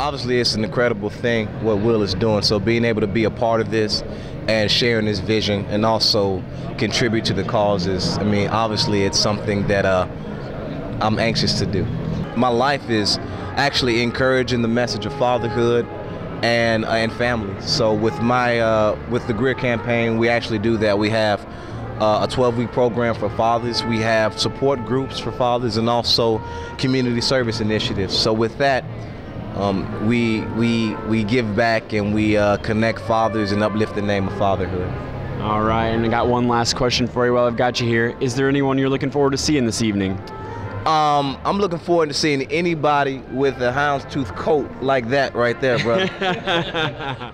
obviously it's an incredible thing what Will is doing. So being able to be a part of this and sharing this vision and also contribute to the causes, I mean, obviously it's something that I'm anxious to do. My life is actually encouraging the message of fatherhood and family. So with the Greer campaign, we actually do that. We have a 12-week program for fathers. We have support groups for fathers and also community service initiatives. So with that, we give back and we connect fathers and uplift the name of fatherhood. All right, and I got one last question for you while I've got you here. Is there anyone you're looking forward to seeing this evening? I'm looking forward to seeing anybody with a houndstooth coat like that right there, brother.